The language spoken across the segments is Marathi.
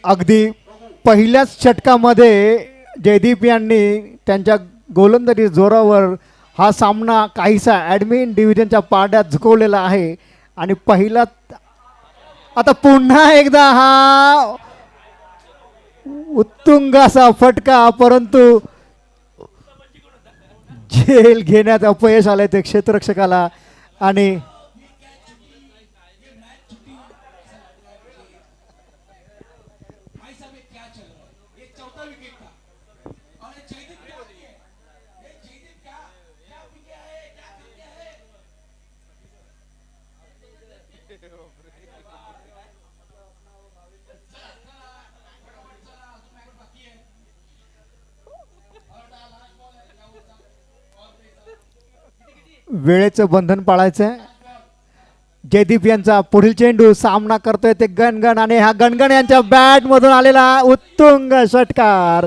अगदी पहिल्याच षटकामध्ये जयदीप यांनी त्यांच्या गोलंदाजी जोरावर हा सामना काहीसा ॲडमिन डिव्हिजनच्या पारड्यात झुकवलेला आहे आणि पहिला आता पुन्हा एकदा हा उत्तुंग असा फटका, परंतु झेल घेण्यात अपयश आले ते क्षेत्ररक्षकाला आणि वेळेचं बंधन पाळायचं. जयदीप यांचा पुढील चेंडू सामना करतोय ते गणगण आणि हा गणगण यांच्या बॅट मधून आलेला उत्तुंग षटकार.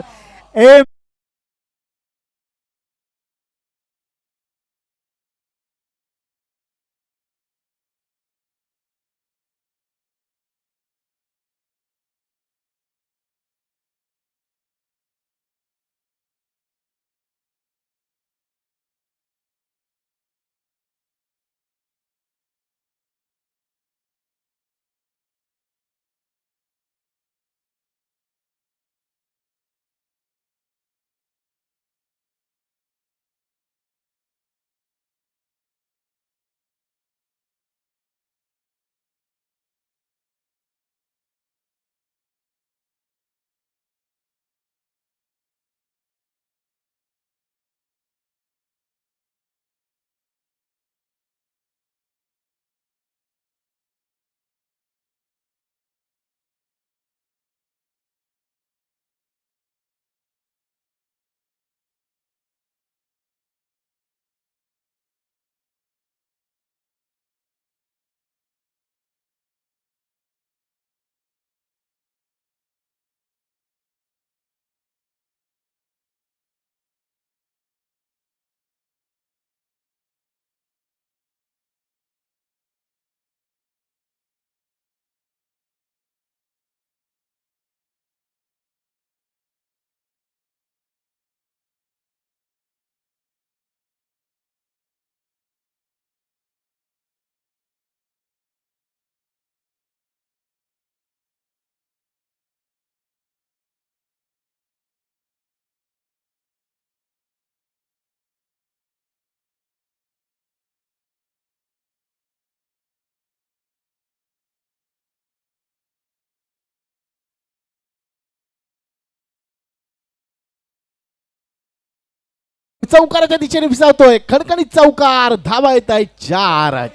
चौकाराच्या दिशेने विसावतोय. खणखणीत चौकार. धावा येत आहे 4.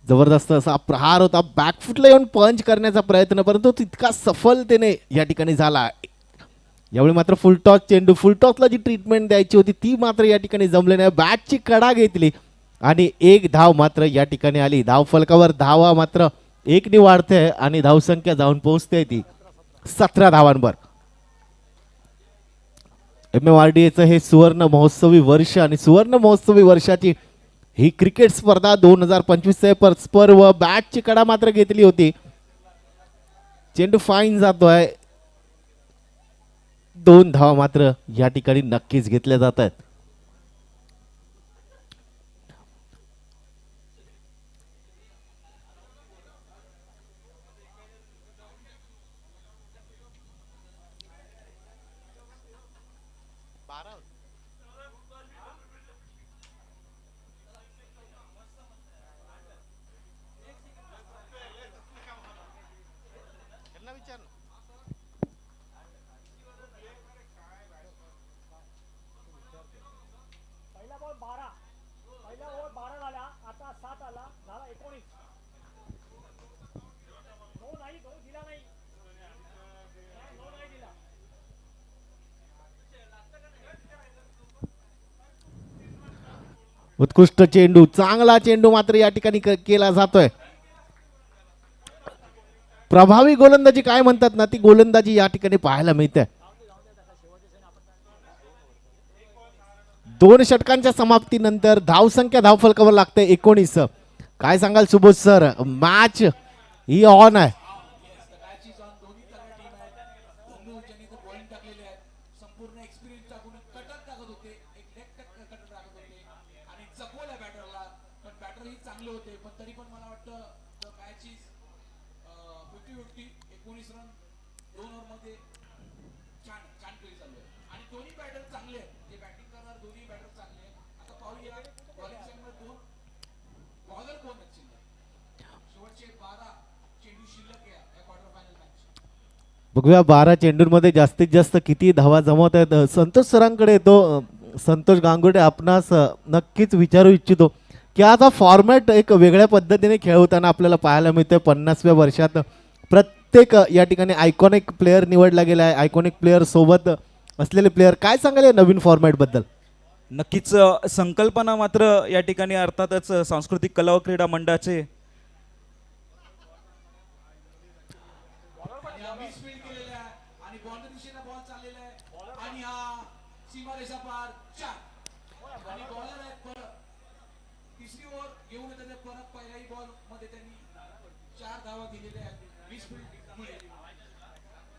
जबरदस्त असा प्रहार होता. बॅकफुटला येऊन पंच करण्याचा प्रयत्न, परंतु तितका सफलतेने या ठिकाणी झाला. यावेळी मात्र फुलटॉस चेंडू, फुलटॉसला जी ट्रीटमेंट द्यायची होती ती मात्र या ठिकाणी जमले नाही. बॅटची कडा घेतली आणि एक धाव मात्र या ठिकाणी आली. धाव फलकावर धावा मात्र एकने वाढते आणि धावसंख्या जाऊन पोहोचते ती 17 धावांवर. MMRDA हे सुवर्ण महोत्सवी वर्ष आणि सुवर्ण महोत्सवी वर्षाची ही क्रिकेट स्पर्धा 2025 पर्व बॅटची कडा मात्र घेतली होती. चेंडू फाईन जातोय. 2 धावा मात्र या ठिकाणी नक्कीच घेतल्या जात आहेत. उत्कृष्ट चेंडू, चांगला चेंडू मात्र या ठिकाणी केला जातोय. प्रभावी गोलंदाजी काय म्हणतात ना, ती गोलंदाजी या ठिकाणी पाहायला मिळते. 2 षटकांच्या समाप्तीनंतर धावसंख्या धावफलकावर लागते 19. काय सांगाल Subodh sir, match he on आहे. बघूया 12 चेंडूंमध्ये जास्तीत जास्त किती धावा जमवत आहेत. संतोष सरांकडे येतो. संतोष गांगुर्डे, आपणास नक्कीच विचारू इच्छितो की आता फॉर्मॅट एक वेगळ्या पद्धतीने खेळवताना आपल्याला पाहायला मिळतोय. 50व्या वर्षात प्रत्येक या ठिकाणी आयकॉनिक प्लेअर निवडला गेला आहे. आयकॉनिक प्लेअर सोबत असलेले प्लेअर, काय सांगाल या नवीन फॉर्मॅट बद्दल? नक्कीच संकल्पना मात्र या ठिकाणी अर्थातच सांस्कृतिक कला व क्रीडा मंडळाचे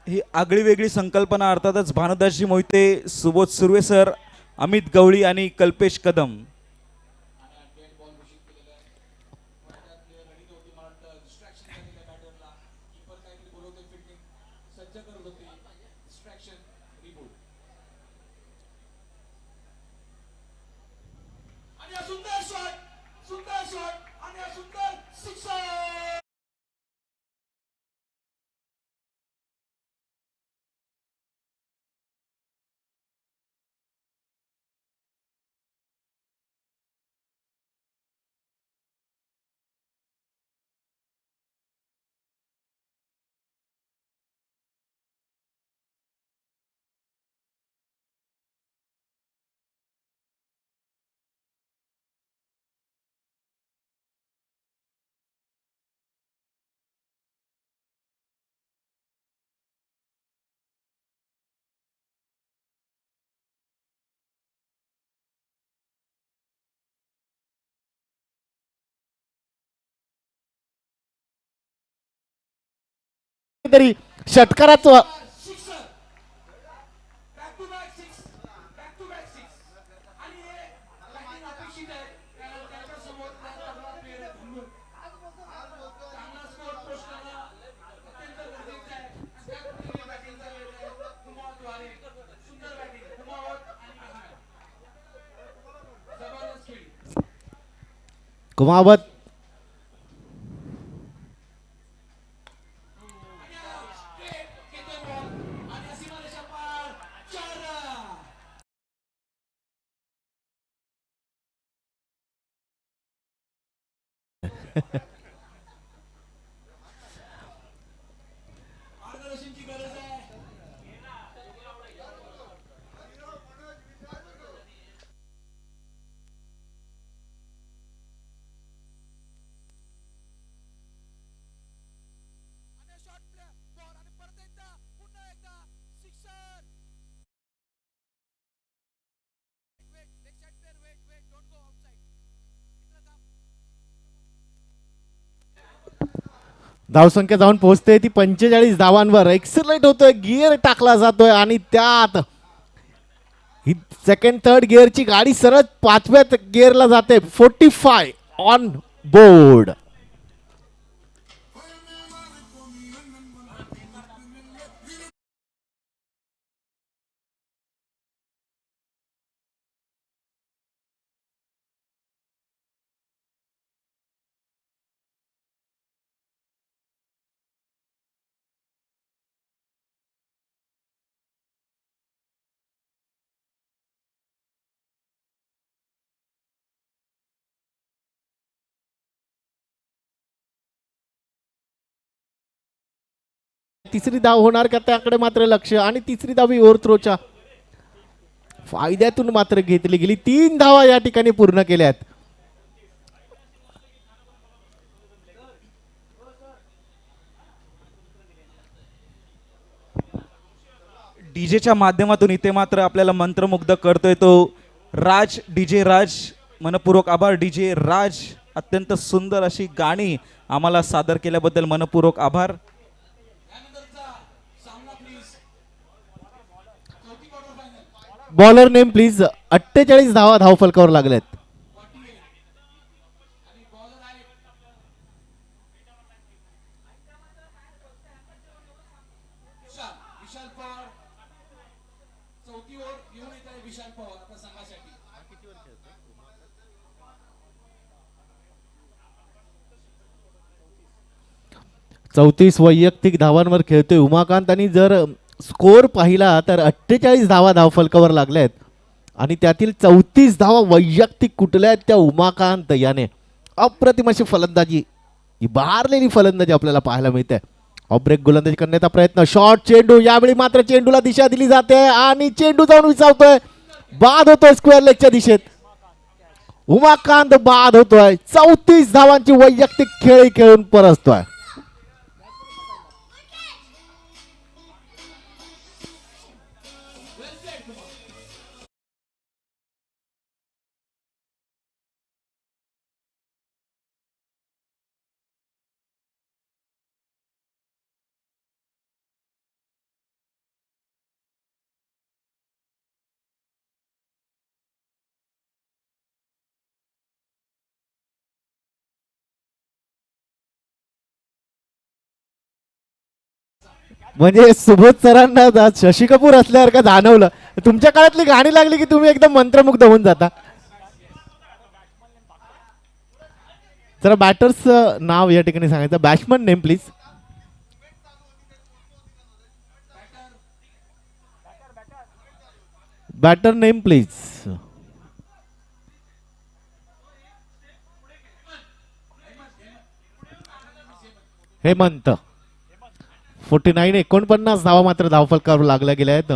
ही आगळी वेगळी संकल्पना अर्थातच भानुदासजी मोहिते, सुबोध सुर्वे सर, अमित गवळी आणि कल्पेश कदम. तरी षटकाराचं कुमावत धावसंख्या जाऊन पोहोचते ती 45 धावांवर. एक्सलेट होतोय, गिअर टाकला जातोय आणि त्यात ही सेकंड थर्ड गिअरची गाडी सरळ 5व्या गिअरला जाते. 45 ऑन बोर्ड. तिसरी धाव होणार का त्याकडे मात्र लक्ष, आणि तिसरी धाव ही ओव्हरथ्रोच्या फायद्यातून मात्र घेतली गेली. 3 धावा या ठिकाणी पूर्ण केल्यात. डीजेच्या माध्यमातून इथे मात्र आपल्याला मंत्रमुग्ध करतोय तो राज, डीजे राज. मनपूर्वक आभार डीजे राज. अत्यंत सुंदर अशी गाणी आम्हाला सादर केल्याबद्दल मनपूर्वक आभार. Bowler name please. 48 धावा धावफलकावर लागल्यात. चौतीस वैयक्तिक धावांवर खेळतोय उमाकांत, आणि जर स्कोर पाहिला तर 48 धावा धावफलकावर लागल्यात आणि त्यातील 34 धावा वैयक्तिक कुठल्या आहेत त्या उमाकांत याने. अप्रतिम अशी फलंदाजी, ही बहारलेली फलंदाजी आपल्याला पाहायला मिळते. ऑफ ब्रेक गोलंदाजी करण्याचा प्रयत्न, शॉर्ट चेंडू. यावेळी मात्र चेंडूला दिशा दिली जाते आणि चेंडू जाऊन विचारतोय, बाद होतोय स्क्वेअर लेगच्या दिशेत. उमाकांत बाद होतोय. 34 धावांची वैयक्तिक खेळी खेळून परततोय. म्हणजे सुबोध सरांना शशी कपूर असल्यावर का जाणवलं. तुमच्या काळातली गाणी लागली की तुम्ही एकदम मंत्रमुग्ध होऊन जाता. जरा बॅटर्स नाव या ठिकाणी सांगायचं. Batsman name please. Batter name please. Hemant. 49 49 धावा मात्र धावफलकावर लागल्या गेल्या आहेत.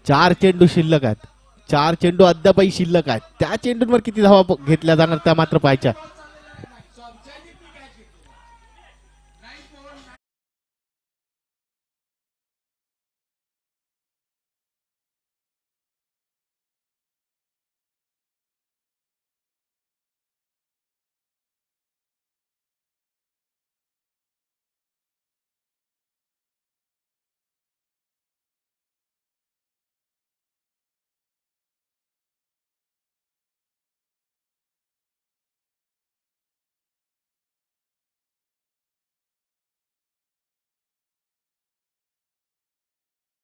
4 चेंडू शिल्लक आहेत. 4 चेंडू अद्यापही शिल्लक आहेत. त्या चेंडूंवर किती धावा घेतल्या जाणार त्या मात्र पाहायच्या.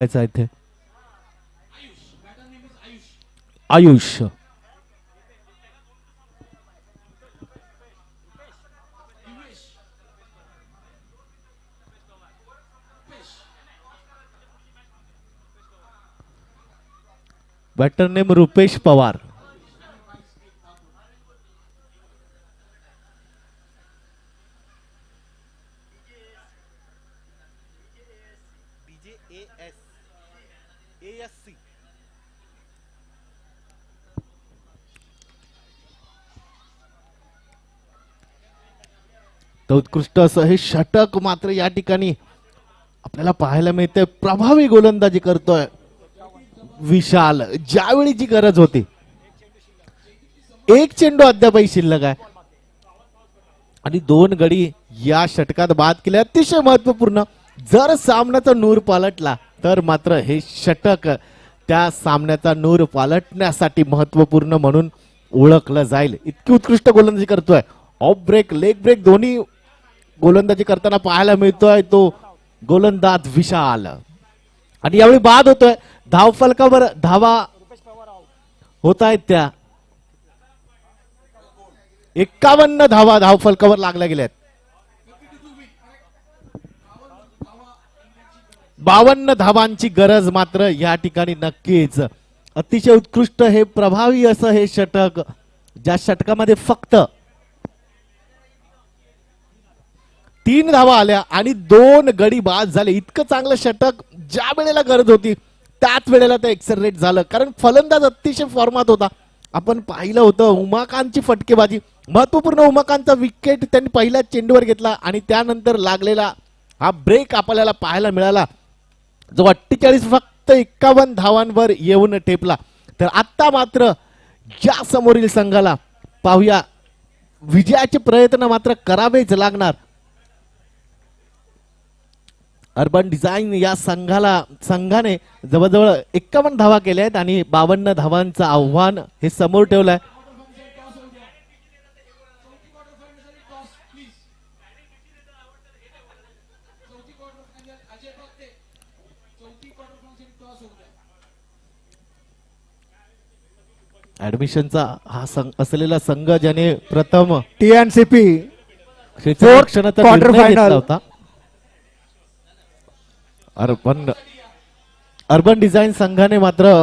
इथे आयुष. Batter name Rupesh Pawar. तर उत्कृष्ट असं हे षटक मात्र या ठिकाणी आपल्याला पाहायला मिळते. प्रभावी गोलंदाजी करतोय विशाल. ज्यावेळी जी गरज होती. एक चेंडू अद्यापही शिल्लक आहे. आणि 2 गडी या षटकात बाद केले. अतिशय महत्वपूर्ण. जर सामन्याचा नूर पालटला तर मात्र हे षटक त्या सामन्याचा नूर पालटण्यासाठी महत्वपूर्ण म्हणून ओळखलं जाईल. इतकी उत्कृष्ट गोलंदाजी करतोय. ऑफ ब्रेक, लेग ब्रेक दोन्ही गोलंदाजी करताना पाहायला मिळतोय तो गोलंदाज विशाल. आणि यावेळी बाद होतोय. धावफलकावर धावा होत आहेत त्या 51 धावा धावफलकावर लागल्या गेल्यात. 52 धावांची गरज मात्र या ठिकाणी नक्कीच. अतिशय उत्कृष्ट हे प्रभावी असं हे षटक, ज्या षटकामध्ये फक्त 3 धावा आल्या आणि 2 गडी बाद झाले. इतकं चांगलं षटक ज्या वेळेला गरज होती त्याच वेळेला ते एक्सलरेट झालं. कारण फलंदाज अतिशय फॉर्मात होता. आपण पाहिलं होतं उमाकांतची फटकेबाजी, महत्वपूर्ण उमाकांतचा विकेट त्यांनी पहिल्या चेंडूवर घेतला आणि त्यानंतर लागलेला हा ब्रेक आपल्याला पाहायला मिळाला, जो 48 फक्त 51 धावांवर येऊन ठेपला. तर आता मात्र या समोरील संघाला पाहूया, विजयाचे प्रयत्न मात्र करावेच लागणार. अर्बन डिझाईन या संघाने जवळजवळ 51 धावा केल्या आहेत आणि 52 धावांचं आव्हान हे समोर ठेवलंय. ऍडमिशनचा हा असलेला संघ ज्याने प्रथम TNCP क्षेत्ररक्षणाचा क्वार्टर निर्णय घेतला फायनल. होता. अर्बन डिझाईन संघाने मात्र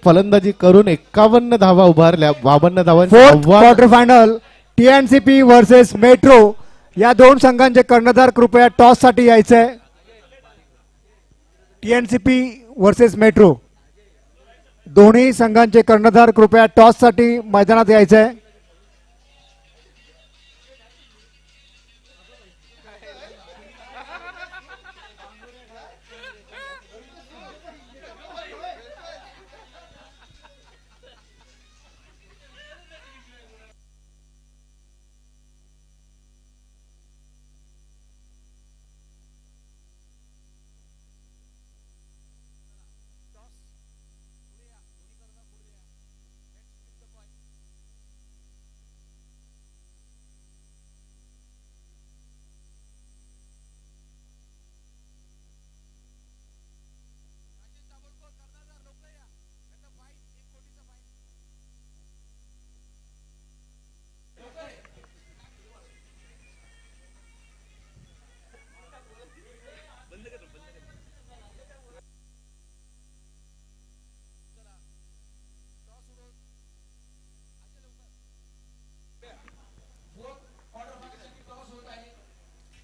फलंदाजी करून 51 धावा उभारल्या. 52 धावांचे फोर्थ आव्हान. Quarter final TNCP versus metro. या दोन संघांचे कर्णधार कृपया टॉस साठी यायचंय. TNCP वर्सेस मेट्रो, दोन्ही संघांचे कर्णधार कृपया टॉस साठी मैदानात यायचंय.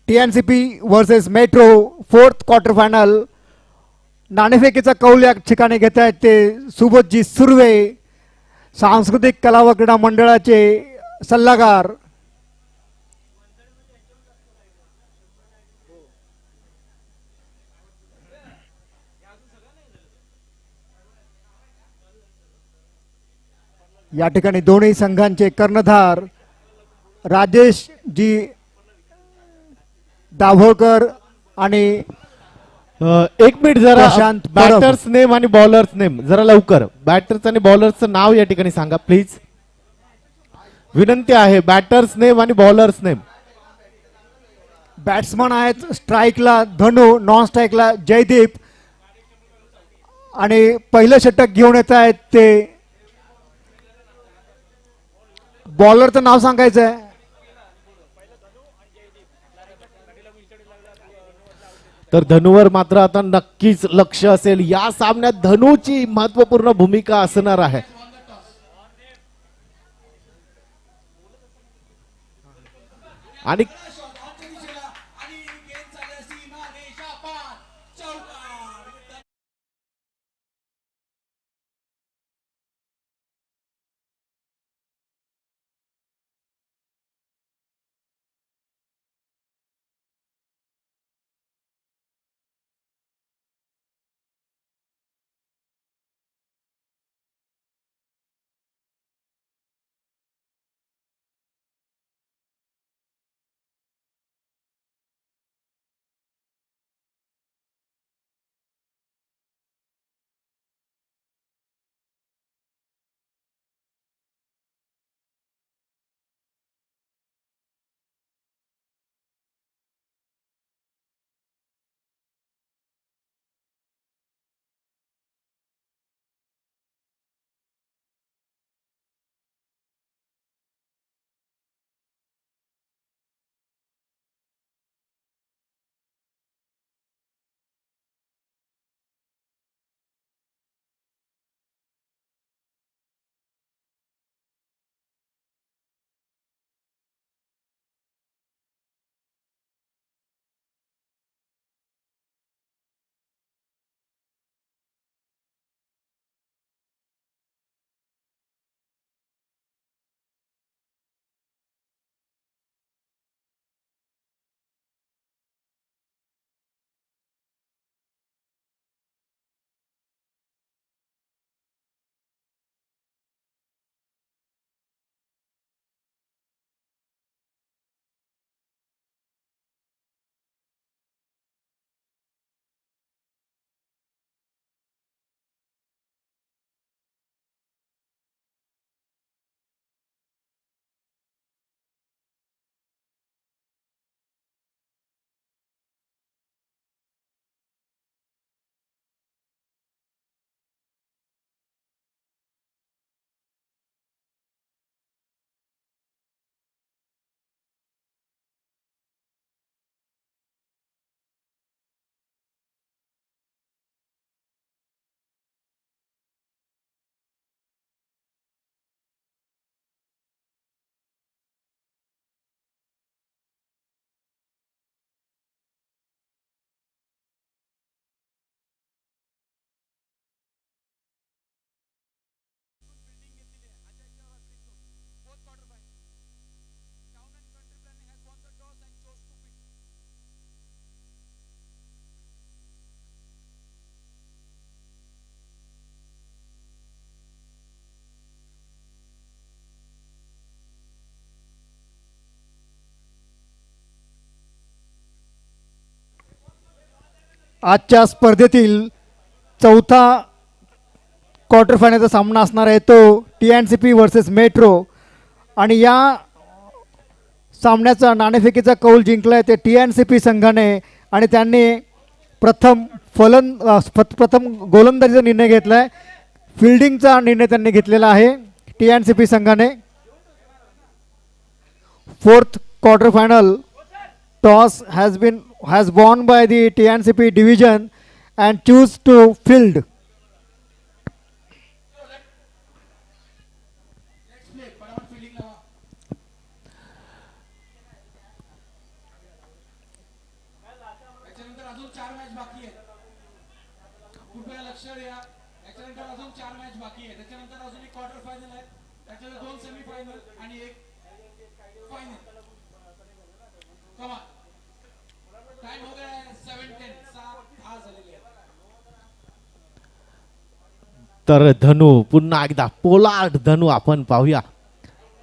TNCP versus metro fourth quarter final. नाणेफेकीचा कौल या ठिकाणी घेत आहेत ते सुबोधजी सुर्वे, सांस्कृतिक कला व क्रीडा मंडळाचे सल्लागार. या ठिकाणी दोन्ही संघांचे कर्णधार राजेश जी दाभोळकर आणि एक मिनिट जरा, प्रशांत परब. बॅटर्स नेम आणि बॉलर्स नेम जरा लवकर. बॅटर्स आणि बॉलर्सचं नाव या ठिकाणी सांगा प्लीज. विनंती आहे, बॅटर्स नेम आणि बॉलर्स नेम. बॅट्समन आहेत स्ट्राईकला धनु, नॉन स्ट्राईकला जयदीप आणि पहिलं षटक घेऊन येत आहेत ते. बॉलरचं नाव सांगायचं आहे. तर धनुवर मात्र आता नक्कीच लक्ष असेल. या सामन्यात धनुची महत्वपूर्ण भूमिका असणार आहे. आणि आजच्या स्पर्धेतील चौथा क्वार्टर फायनलचा सामना असणार आहे तो TNCP वर्सेस मेट्रो आणि या सामन्याचा नाणेफेकीचा कौल जिंकला आहे ते TNCP संघाने आणि त्यांनी प्रथम गोलंदाजीचा निर्णय घेतला आहे. फिल्डिंगचा निर्णय त्यांनी घेतलेला आहे TNCP संघाने. Fourth quarter final toss has won by the TNCP division and choose to field. याच्यानंतर अजून 4 मॅच बाकी आहेत. कृपया लक्ष द्या. याच्यानंतर अजून 4 मॅच बाकी आहेत. त्याच्यानंतर अजून एक क्वार्टर फायनल आहे. त्याच्यानंतर 2 सेमी फायनल आणि एक फायनल. Come on. टाइम हो गया है 7:10. 7:10 झालेले आहेत. तर धनु पुन्हा एकदा पोलार्ड धनु आपण पाहूया.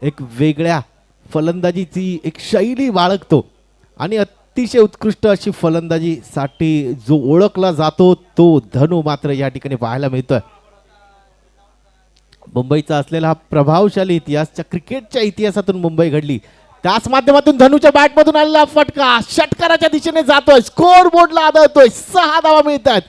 एक वेगळ्या फलंदाजीची एक शैली बाळगतो आणि अतिशय उत्कृष्ट अशी फलंदाजीसाठी जो ओळखला जातो तो धनु मात्र या ठिकाणी पाहायला मिळतोय. मुंबईचा असलेला हा प्रभावशाली इतिहास, क्रिकेटच्या इतिहासातून मुंबई घडली, त्याच माध्यमातून धनुच्या बॅटमधून आलेला फटका षटकाराच्या दिशेने जातोय, स्कोर बोर्डला आदळतोय, 6 धावा मिळतात.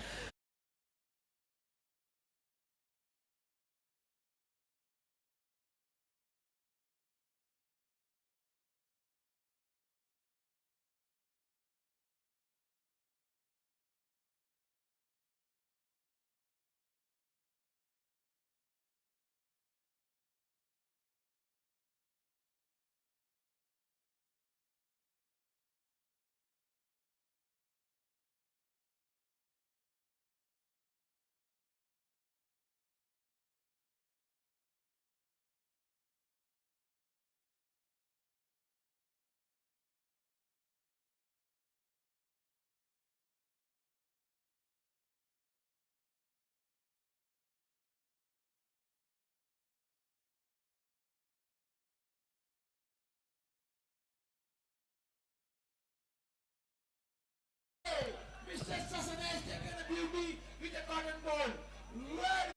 Mr. Sasane has taken a beauty with a cotton ball. Right.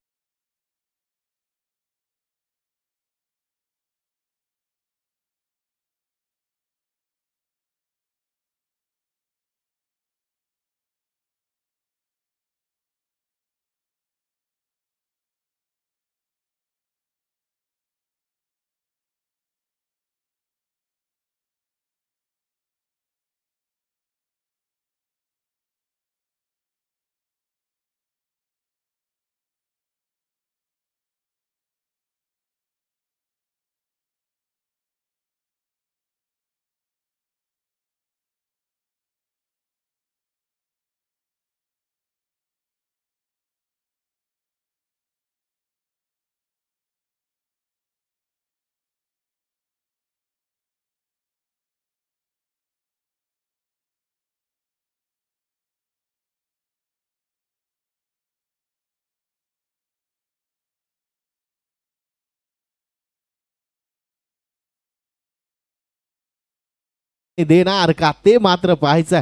देणार का ते मात्र पाहायचं.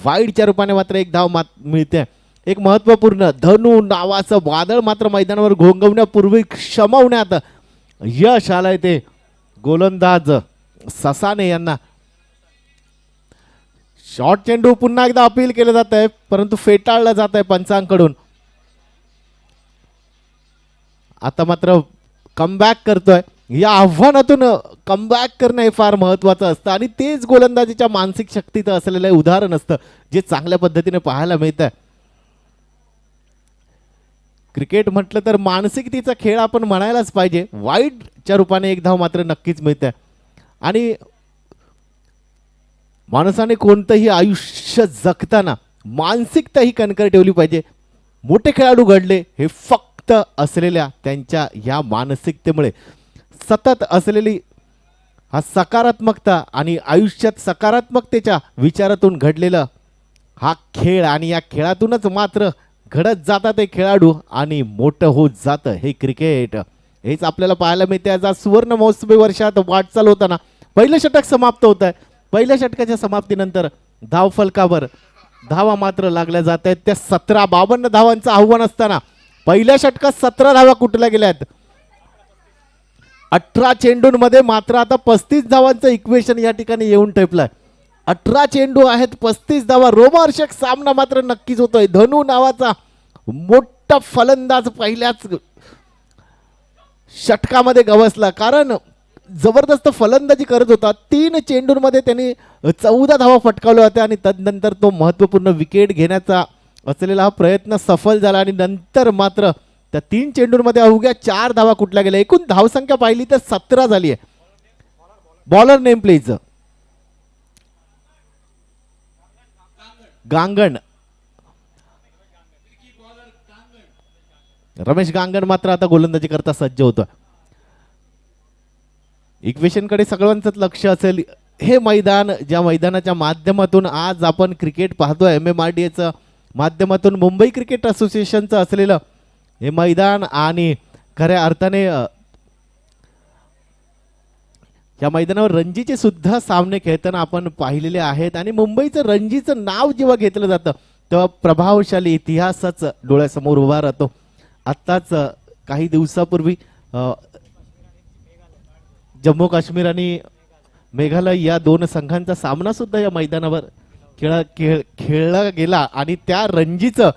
वाईडच्या रूपाने मात्र एक धाव मिळते. एक महत्वपूर्ण धनु नावाचं वादळ मात्र मैदानावर घोंगवण्यापूर्वी शमवण्यात यश आलंय ते गोलंदाज ससाने यांना. शॉर्ट चेंडू पुन्हा एकदा अपील केलं जात आहे परंतु फेटाळलं जात आहे पंचांकडून. आता मात्र कमबॅक करतोय. या आव्हानातून कमबॅक करणं हे फार महत्वाचं असतं आणि तेच गोलंदाजीच्या मानसिक शक्तीचं असलेलं उदाहरण असतं जे चांगल्या पद्धतीने पाहायला मिळतं. क्रिकेट म्हटलं तर मानसिकतेचा खेळ आपण म्हणायलाच पाहिजे. वाईडच्या रूपाने एक धाव मात्र नक्कीच मिळते आणि माणसाने कोणतंही आयुष्य जगताना मानसिकता ही कणकर ठेवली पाहिजे. मोठे खेळाडू घडले हे फक्त असलेल्या त्यांच्या या मानसिकतेमुळे. सतत असलेली हा सकारात्मकता आणि आयुष्यात सकारात्मकतेच्या विचारातून घडलेलं हा खेळ आणि या खेळातूनच मात्र घडत जातात हे खेळाडू आणि मोठं होत जातं हे क्रिकेट. हेच आपल्याला पाहायला मिळते. आज सुवर्ण महोत्सवी वर्षात वाटचाल होताना पहिलं षटक समाप्त होत आहे. पहिल्या षटकाच्या समाप्तीनंतर धावफलकावर धावा मात्र लागल्या जात आहेत. त्या 17-52 धावांचं आव्हान असताना पहिल्या षटकात 17 धावा कुठल्या गेल्यात. 18 चेंडूंमध्ये मात्र आता 35 धावांचं इक्वेशन या ठिकाणी येऊन ठेपलंय. 18 चेंडू आहेत, 35 धावा. रोमहर्षक सामना मात्र नक्कीच होतोय. धनु नावाचा मोठा फलंदाज पहिल्याच षटकामध्ये गवसला, कारण जबरदस्त फलंदाजी करत होता. 3 चेंडूंमध्ये त्यांनी 14 धावा फटकावल्या होत्या आणि तदनंतर तो महत्त्वपूर्ण विकेट घेण्याचा असलेला हा प्रयत्न सफल झाला आणि नंतर मात्र त्या 3 चेंडूंमध्ये अवघ्या 4 धावा कुठल्या गेल्या. एकूण धावसंख्या पाहिली तर 17 झाली आहे. Bowler name please. Gangan. Ramesh Gangan मात्र आता गोलंदाजी करता सज्ज होतो. इक्वेशनकडे सगळ्यांचंच लक्ष असेल. हे मैदान, ज्या मैदानाच्या माध्यमातून आज आपण क्रिकेट पाहतोय, MMRDAचं माध्यमातून मुंबई क्रिकेट असोसिएशनचं असलेलं हे मैदान, आणि खऱ्या अर्थाने या मैदानावर रणजीचे सुद्धा सामने खेळताना आपण पाहिलेले आहेत. आणि मुंबईचं रणजीचं नाव जेव्हा घेतलं जातं तेव्हा प्रभावशाली इतिहासच डोळ्यासमोर उभा राहतो. आत्ताच काही दिवसापूर्वी जम्मू काश्मीर आणि मेघालय या 2 संघांचा सामना सुद्धा या मैदानावर खेळला गेला आणि त्या रणजीचं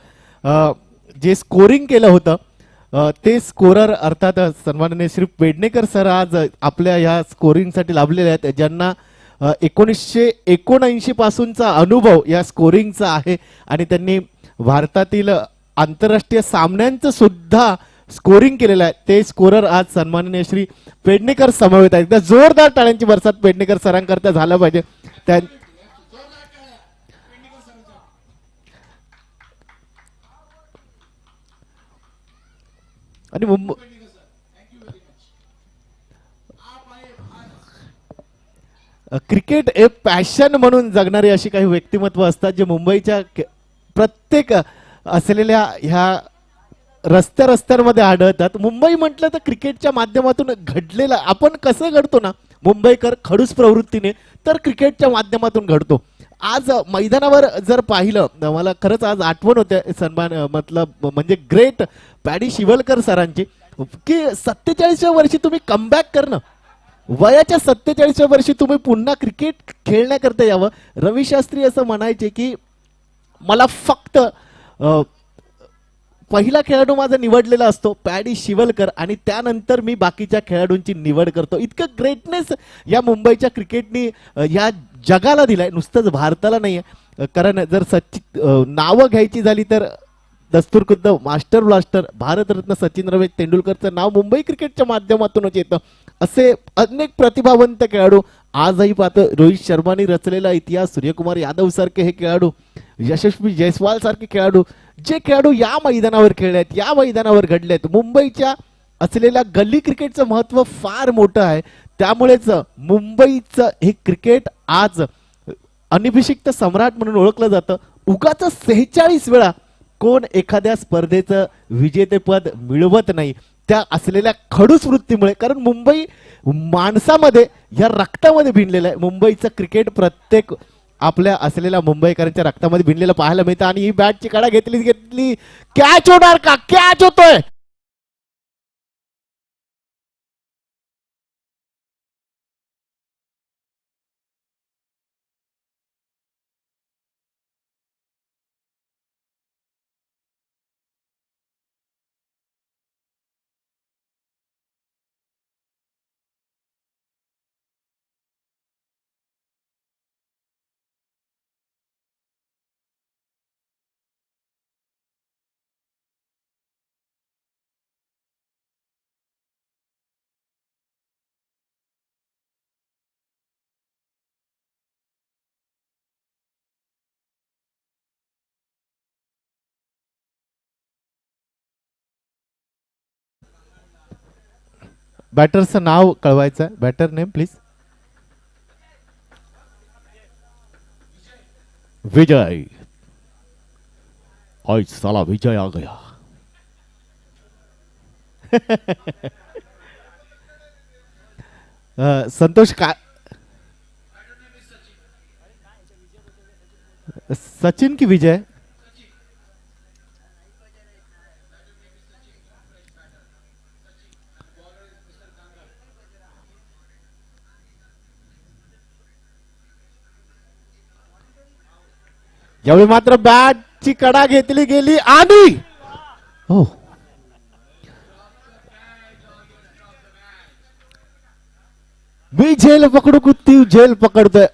जे स्कोरिंग केलं होतं ते स्कोरर अर्थात सन्माननीय श्री पेडणेकर सर आज आपल्या या स्कोरिंगसाठी लाभलेले आहेत, ज्यांना 1979 पासूनचा अनुभव या स्कोरिंगचा आहे आणि त्यांनी भारतातील आंतरराष्ट्रीय सामन्यांचं सुद्धा स्कोरिंग केलेलं आहे. ते स्कोरर आज सन्माननीय श्री पेडणेकर समवेत आहेत. एकदा जोरदार टाळ्यांची बरसात पेडणेकर सरांकरता झाला पाहिजे. आणि क्रिकेट एक पॅशन म्हणून जगणारी अशी काही व्यक्तिमत्व असतात जे मुंबईच्या प्रत्येक असलेल्या ह्या रस्त्यांमध्ये आढळतात. मुंबई म्हटलं तर क्रिकेटच्या माध्यमातून घडलेलं, आपण कसं घडतो ना मुंबईकर खडूस प्रवृत्तीने, तर क्रिकेटच्या माध्यमातून घडतो. आज मैदानावर जर पाहिलं, मला खरंच आज आठवण होते सन्मान म्हणजे ग्रेट पॅडी शिवलकर सरांची, की 47व्या वर्षी तुम्ही कमबॅक करणं, वयाच्या 47व्या वर्षी तुम्ही पुन्हा क्रिकेट खेळण्याकरता यावं. रवी शास्त्री असं म्हणायचे की मला फक्त पहिला खेळाडू माझा निवडलेला असतो पॅडी शिवलकर आणि त्यानंतर मी बाकीच्या खेळाडूंची निवड करतो. इतकं ग्रेटनेस या मुंबईच्या क्रिकेटनी या जगाला दिलाय, नुसतंच भारताला नाहीये. कारण जर नावं घ्यायची झाली तर दस्तूरखुद्द मास्टर ब्लास्टर भारतरत्न सचिन रमेश तेंडुलकरचं नाव मुंबई क्रिकेटच्या माध्यमातूनच येतं. असे अनेक प्रतिभावंत खेळाडू आजही पाहतो. रोहित शर्माने रचलेला इतिहास, सूर्यकुमार यादव सारखे हे खेळाडू, यशस्वी जयस्वाल सारखे खेळाडू, जे खेळाडू या मैदानावर खेळले आहेत, या मैदानावर घडले आहेत. मुंबईच्या असलेल्या गल्ली क्रिकेटचं महत्व फार मोठं आहे. त्यामुळेच मुंबईचं हे क्रिकेट आज अनभिषिक्त सम्राट म्हणून ओळखलं जातं. उगाच 46 वेळा कोण एखाद्या स्पर्धेचं विजेतेपद मिळवत नाही त्या असलेल्या खडूस वृत्तीमुळे. कारण मुंबई माणसामध्ये, या रक्तामध्ये भिनलेलं आहे. मुंबईचं क्रिकेट प्रत्येक आपल्या असलेल्या मुंबईकरांच्या रक्तामध्ये भिनलेलं पाहायला मिळतं. आणि ही बॅटची काढा घेतली, कॅच होणार का, कॅच होतोय. बॅटरचं नाव कळवायचं आहे. Batter name please. विजय. आज साला विजय आ गया. संतोष का सचिन की विजय? यावेळी मात्र बॅटची कडा घेतली गेली आणि हो मी झेल पकडू कुत्ती झेल पकडतोय.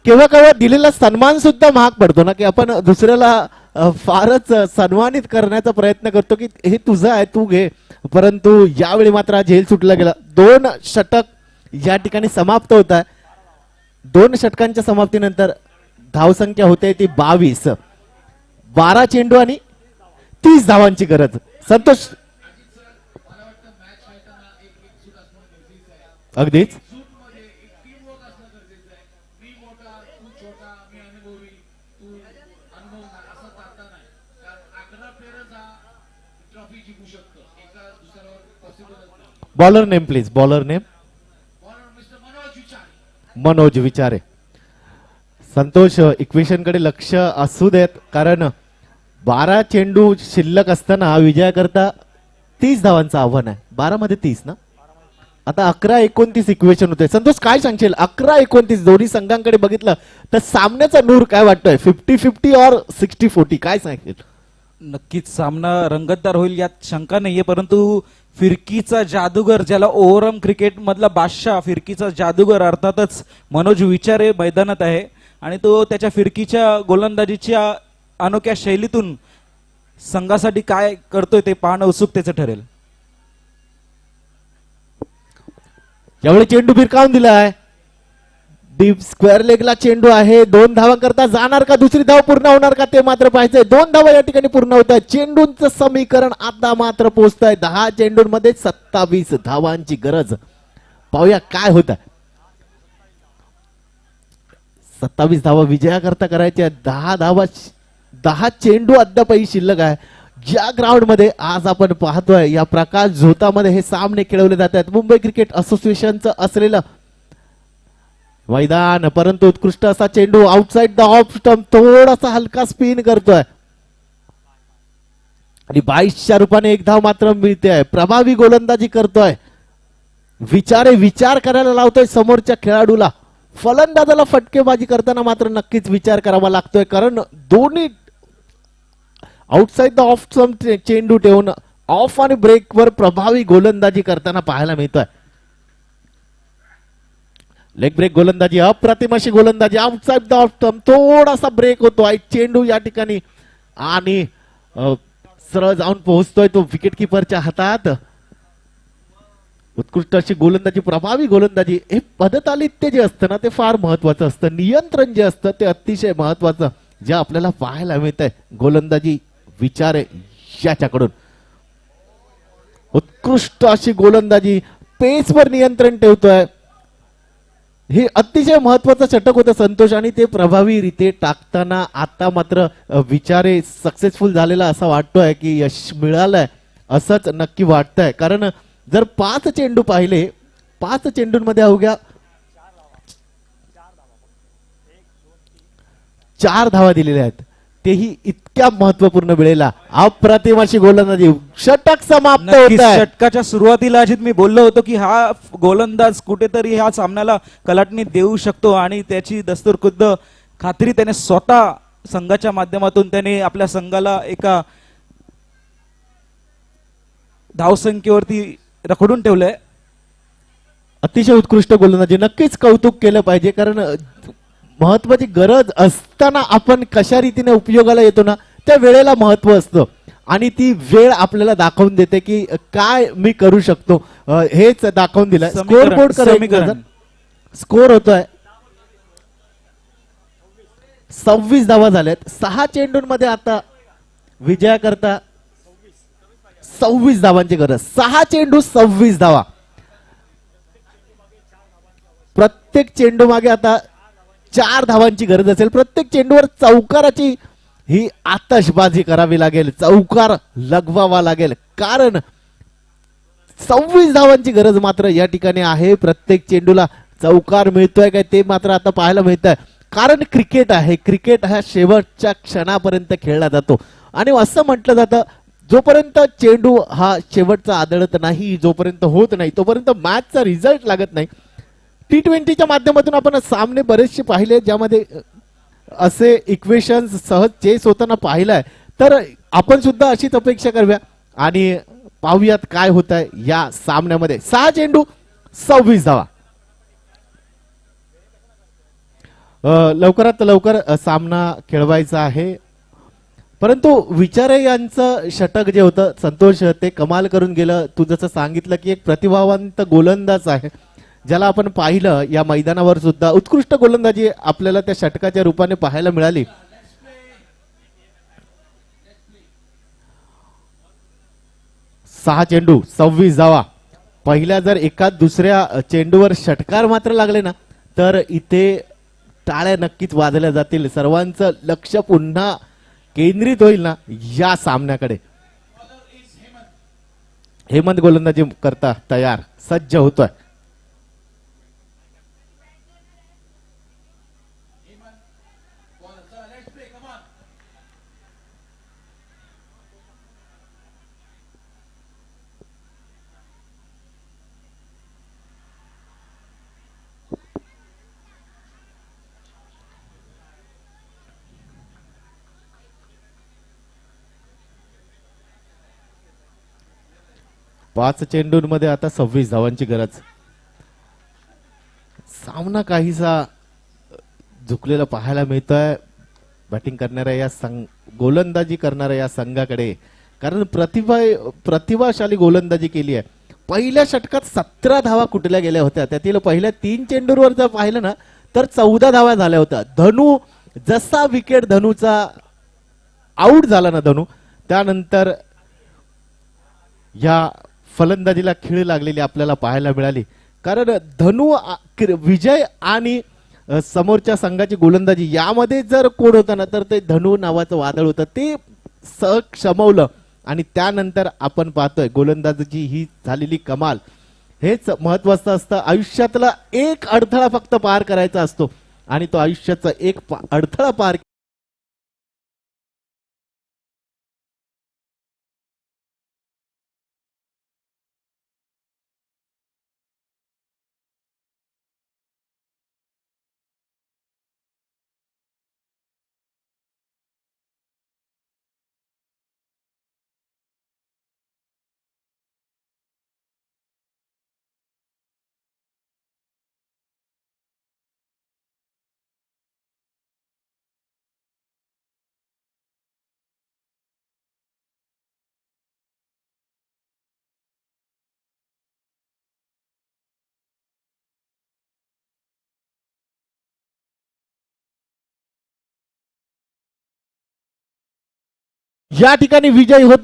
केव्हा केव्हा दिलेला सन्मान सुद्धा महाग पडतो ना, की आपण दुसऱ्याला फारच सन्मानित करण्याचा प्रयत्न करतो की हे तुझं आहे तू घे, परंतु यावेळी मात्र हा झेल सुटला गेला. 2 षटक या ठिकाणी समाप्त होत आहे. 2 षटकांच्या समाप्तीनंतर धावसंख्या होते ती 22. 12 चेंडू आणि 30 धावांची गरज. संतोष अगदीच मध्ये एक टीम वर्क असणं गरजेचं आहे. मी मोठा तू छोटा, मी अनुभवी तू अनुभवणार असं चालता नाही. कारण 11 प्लेयरच हा ट्रॉफी जिंकू शकतो, एका दुसऱ्यावर पॉसिबलच नाही. Bowler name please. Bowler name bowler mister Manoj विचार. मनोज विचारे. संतोष इक्वेशन कडे लक्ष असू देत, कारण 12 चेंडू शिल्लक असताना विजयाकरता 30 धावांचं आव्हान आहे. 12 मध्ये 30 ना, आता 11-29 इक्वेशन होते. संतोष काय सांगशील? 11-29 दोन्ही संघांकडे बघितलं तर सामन्याचा नूर काय वाटतोय? 50-50 और 60-40 काय सांगशील? नक्कीच सामना रंगतदार होईल यात शंका नाहीये, परंतु फिरकीचा जादूगर, ज्याला ओव्हरआर्म क्रिकेट मधला बादशाह, फिरकीचा जादूगर अर्थातच मनोज विचारे मैदानात आहे आणि तो त्याच्या फिरकीच्या गोलंदाजीच्या अनोख्या शैलीतून संघासाठी काय करतोय ते पाहणं उत्सुकतेचं ठरेल. यावेळी चेंडू भिरकावून दिलाय. डीप स्क्वेअर लेगला चेंडू आहे. 2 धावा करता जाणार का? दुसरी धाव पूर्ण होणार का? ते मात्र पाहायचंय. 2 धावा या ठिकाणी पूर्ण होत आहेत. चेंडूंचं समीकरण आता मात्र पोहोचतंय 10 चेंडूंमध्ये 27 धावांची गरज. पाहूया काय होत आहे. 27 धावा विजयाकरता करायच्या. 10 धावा 10 चेंडू अद्यापही शिल्लक आहे. ज्या ग्राउंड मध्ये आज आपण पाहतोय या प्रकाश झोतामध्ये हे सामने खेळवले जात आहेत, मुंबई क्रिकेट असोसिएशनचं असलेलं मैदान, परंतु उत्कृष्ट असा चेंडू आउटसाइड द ऑफ स्टंप, थोडासा हलका स्पिन करतोय आणि 22च्या रूपाने 1 धाव मात्र मिळते आहे. प्रभावी गोलंदाजी करतोय विचारे. विचार करायला लावतोय समोरच्या खेळाडूला. फलंदाजाला फटकेबाजी करताना मात्र नक्कीच विचार करावा लागतोय, कारण दोन्ही आउटसाइड द ऑफ स्टंप चेंडू ठेवून ऑफ आणि ब्रेक वर प्रभावी गोलंदाजी करताना पाहायला मिळतोय. लेग ब्रेक गोलंदाजी, अप्रतिम अशी गोलंदाजी. आउटसाइड द ऑफ स्टंप थोडासा ब्रेक होतोय चेंडू या ठिकाणी आणि सरळ जाऊन पोहोचतोय तो विकेट किपरच्या हातात. उत्कृष्ट अशी गोलंदाजी, प्रभावी गोलंदाजी. हे पदतालित्य जे असतं ना ते फार महत्वाचं असतं. नियंत्रण जे असतं ते अतिशय महत्वाचं, जे आपल्याला पाहायला मिळतंय गोलंदाजी विचारे याच्याकडून. उत्कृष्ट अशी गोलंदाजी, पेसवर नियंत्रण ठेवतोय. हे अतिशय महत्वाचं षटक होतं संतोष, आणि ते प्रभावीरित्या टाकताना आता मात्र विचारे सक्सेसफुल झालेला असा वाटतोय, की यश मिळालंय असंच नक्की वाटतंय. कारण जर 5 चेंडू पाहिले, 5 चेंडूंमध्ये अवघ्या 4 धावा दिलेल्या आहेत, तेही इतक्या महत्वपूर्ण वेळेला. अप्रतिम अशी गोलंदाजी, षटक समाप्त होत नक्कीच आहे. षटकाच्या सुरुवातीला अजित मी बोललो होतो की हा गोलंदाज कुठेतरी ह्या सामन्याला कलाटणी देऊ शकतो, आणि त्याची दस्तूरखुद्द खात्री त्याने स्वतः संघाच्या माध्यमातून त्याने आपल्या संघाला एका धावसंख्येवरती रखडून ठेवलंय. अतिशय उत्कृष्ट गोलंदाजी, नक्कीच कौतुक केलं पाहिजे. कारण महत्वाची गरज असताना आपण कशा रीतीने उपयोगाला येतो ना, त्या वेळेला महत्व असतं, आणि ती वेळ आपल्याला दाखवून देते की काय मी करू शकतो. हेच दाखवून दिलं. स्कोर बोर्ड समीकरण. स्कोर होतोय 26 धावा झाल्यात. 6 चेंडूंमध्ये आता विजयाकरता 26 धावांची गरज. 6 चेंडू 26 धावा. प्रत्येक चेंडू मागे आता 4 धावांची गरज असेल. प्रत्येक चेंडूवर चौकाराची ही आतषबाजी करावी लागेल, चौकार लगवावा लागेल, कारण 26 धावांची गरज मात्र या ठिकाणी आहे. प्रत्येक चेंडूला चौकार मिळतोय काय ते मात्र आता पाहायला मिळतंय. कारण क्रिकेट आहे, क्रिकेट हा शेवटच्या क्षणापर्यंत खेळला जातो आणि असं म्हटलं जातं जोपर्यंत चेंडू हा शेवटचा आदळत नाही, जोपर्यंत होत नाही तोपर्यंत मॅचचा रिझल्ट लागत नाही. T20च्या माध्यमातून आपण सामने बरेचसे पाहिले ज्यामध्ये असे इक्वेशन्स सहज चेस होताना पाहिलाय. तर आपण सुद्धा अशीच अपेक्षा करूया आणि पाहूयात काय होत आहे या सामन्यामध्ये. 6 चेंडू 26 धावा. लवकरात लवकर सामना खेळवायचा आहे, परंतु विचारे यांचं षटक जे होतं संतोष ते कमाल करून गेलं. तू जसं सांगितलं की एक प्रतिभावंत गोलंदाज आहे ज्याला आपण पाहिलं या मैदानावर सुद्धा उत्कृष्ट गोलंदाजी आपल्याला त्या षटकाच्या रूपाने पाहायला मिळाली. 6 चेंडू 26 धावा. पहिल्या जर एका दुसऱ्या चेंडूवर षटकार मात्र लागले ना तर इथे टाळ्या नक्कीच वाजल्या जातील. सर्वांचं लक्ष पुन्हा केंद्रित होईल ना या सामन्याकडे. हेमंत गोलंदाजी करता तयार सज्ज होतोय. पाच चेंडूंमध्ये आता 26 धावांची गरज. सामना काहीसा झुकलेला पाहायला मिळतोय बॅटिंग करणाऱ्या या गोलंदाजी करणाऱ्या या संघाकडे, कारण प्रतिभाशाली गोलंदाजी केली आहे. पहिल्या षटकात 17 धावा कुठल्या गेल्या होत्या, त्यातील पहिल्या 3 चेंडूंवर जर पाहिलं ना तर 14 धावा झाल्या होत्या. धनू जसा विकेट धनूचा आउट झाला ना धनू, त्यानंतर या फलंदाजीला खीळ लागलेली आपल्याला पाहायला मिळाली. कारण धनू विजय आणि समोरच्या संघाची गोलंदाजी यामध्ये जर कोण होता ना तर ते धनू नावाचं वादळ होतं, ते क्षमवलं आणि त्यानंतर आपण पाहतोय गोलंदाजीची ही झालेली कमाल. हेच महत्वाचं असतं. आयुष्यातला एक अडथळा फक्त पार करायचा असतो आणि तो आयुष्याचा एक अडथळा पार या ठिकाणी विजयी होत